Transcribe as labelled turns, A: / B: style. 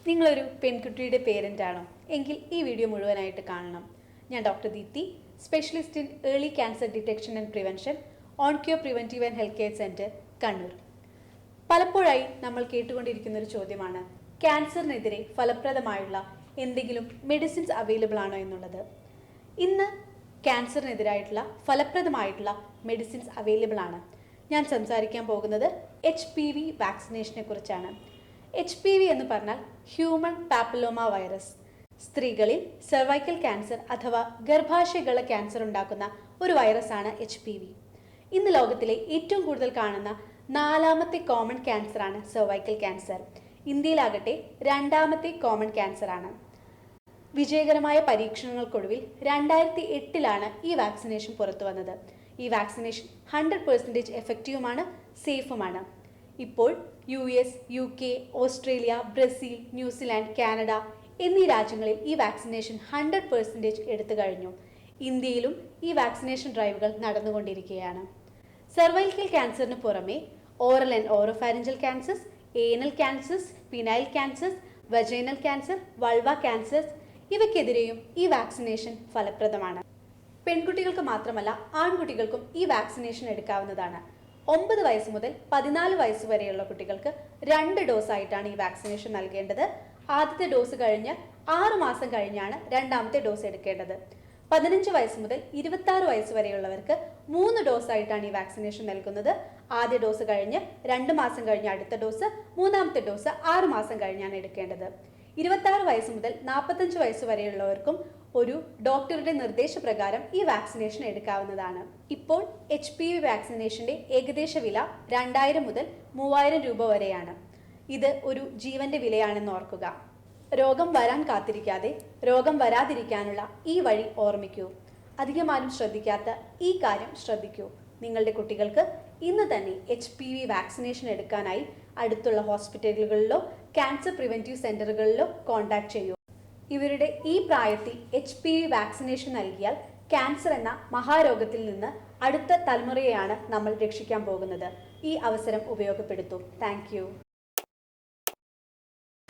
A: നിങ്ങളൊരു പെൺകുട്ടിയുടെ പേരൻ്റ് ആണോ എങ്കിൽ ഈ വീഡിയോ മുഴുവനായിട്ട് കാണണം. ഞാൻ doctor Deepthi, specialist in early cancer detection and prevention, on cure preventive and health care centre, Kannur. പലപ്പോഴായി നമ്മൾ കേട്ടുകൊണ്ടിരിക്കുന്ന ഒരു ചോദ്യമാണ് ക്യാൻസറിനെതിരെ ഫലപ്രദമായുള്ള എന്തെങ്കിലും മെഡിസിൻസ് അവൈലബിൾ ആണോ എന്നുള്ളത്. ഇന്ന് ക്യാൻസറിനെതിരായിട്ടുള്ള ഫലപ്രദമായിട്ടുള്ള മെഡിസിൻസ് അവൈലബിൾ ആണ്. ഞാൻ സംസാരിക്കാൻ പോകുന്നത് HPV വാക്സിനേഷനെ കുറിച്ചാണ്. HPV എന്ന് പറഞ്ഞാൽ ഹ്യൂമൻ പാപ്പിലോമ വൈറസ്. സ്ത്രീകളിൽ സെർവൈക്കൽ ക്യാൻസർ അഥവാ ഗർഭാശയഗള ക്യാൻസർ ഉണ്ടാക്കുന്ന ഒരു വൈറസാണ് HPV. ഇന്ന് ലോകത്തിലെ ഏറ്റവും കൂടുതൽ കാണുന്ന 4ാമത്തെ കോമൺ ക്യാൻസറാണ് സെർവൈക്കൽ ക്യാൻസർ. ഇന്ത്യയിലാകട്ടെ 2ാമത്തെ കോമൺ ക്യാൻസറാണ്. വിജയകരമായ പരീക്ഷണങ്ങൾക്കൊടുവിൽ 2008 ഈ വാക്സിനേഷൻ പുറത്തു വന്നത്. ഈ വാക്സിനേഷൻ 100% എഫക്റ്റീവുമാണ്, സേഫുമാണ്. ഇപ്പോൾ US, UK, Australia, Brazil, New Zealand, Canada എന്നീ രാജ്യങ്ങളിൽ ഈ വാക്സിനേഷൻ 100% എടുത്തു കഴിഞ്ഞു. ഇന്ത്യയിലും ഈ വാക്സിനേഷൻ ഡ്രൈവുകൾ നടന്നുകൊണ്ടിരിക്കുകയാണ്. സെർവൈക്കൽ ക്യാൻസറിന് പുറമെ oral and oropharyngeal cancers, anal cancers, penile cancers, vaginal cancer, vulva cancers ഇവയ്ക്കെതിരെയും ഈ വാക്സിനേഷൻ ഫലപ്രദമാണ്. പെൺകുട്ടികൾക്ക് മാത്രമല്ല ആൺകുട്ടികൾക്കും ഈ വാക്സിനേഷൻ എടുക്കാവുന്നതാണ്. 9 വയസ്സ് മുതൽ 14 വയസ്സ് വരെയുള്ള കുട്ടികൾക്ക് 2 ഡോസ് ആയിട്ടാണ് ഈ വാക്സിനേഷൻ നൽകേണ്ടത്. ആദ്യത്തെ ഡോസ് കഴിഞ്ഞ് 6 മാസം കഴിഞ്ഞാണ് 2ാമത്തെ ഡോസ് എടുക്കേണ്ടത്. 15 വയസ്സ് മുതൽ 26 വയസ്സ് വരെയുള്ളവർക്ക് 3 ഡോസ് ആയിട്ടാണ് ഈ വാക്സിനേഷൻ നൽകുന്നത്. ആദ്യ ഡോസ് കഴിഞ്ഞ് 2 മാസം കഴിഞ്ഞ് അടുത്ത ഡോസ്, 3ാമത്തെ ഡോസ് 6 മാസം കഴിഞ്ഞാണ് എടുക്കേണ്ടത്. 26 വയസ്സ് മുതൽ 45 വയസ്സ് വരെയുള്ളവർക്കും ഒരു ഡോക്ടറുടെ നിർദ്ദേശപ്രകാരം ഈ വാക്സിനേഷൻ എടുക്കാവുന്നതാണ്. ഇപ്പോൾ HPV വാക്സിനേഷന്റെ ഏകദേശ വില 2000 മുതൽ 3000 രൂപ വരെയാണ്. ഇത് ഒരു ജീവന്റെ വിലയാണെന്ന് ഓർക്കുക. രോഗം വരാൻ കാത്തിരിക്കാതെ രോഗം വരാതിരിക്കാനുള്ള ഈ വഴി ഓർമ്മിക്കൂ. അധികമാരും ശ്രദ്ധിക്കാത്ത ഈ കാര്യം ശ്രദ്ധിക്കൂ. നിങ്ങളുടെ കുട്ടികൾക്ക് ഇന്ന് തന്നെ HPV വാക്സിനേഷൻ എടുക്കാനായി അടുത്തുള്ള ഹോസ്പിറ്റലുകളിലോ ക്യാൻസർ പ്രിവെന്റീവ് സെന്ററുകളിലോ കോൺടാക്ട് ചെയ്യൂ. ഇവരുടെ ഈ പ്രായത്തിൽ HPV വാക്സിനേഷൻ നൽകിയാൽ ക്യാൻസർ എന്ന മഹാരോഗത്തിൽ നിന്ന് അടുത്ത തലമുറയെയാണ് നമ്മൾ രക്ഷിക്കാൻ പോകുന്നത്. ഈ അവസരം ഉപയോഗപ്പെടുത്തൂ. താങ്ക്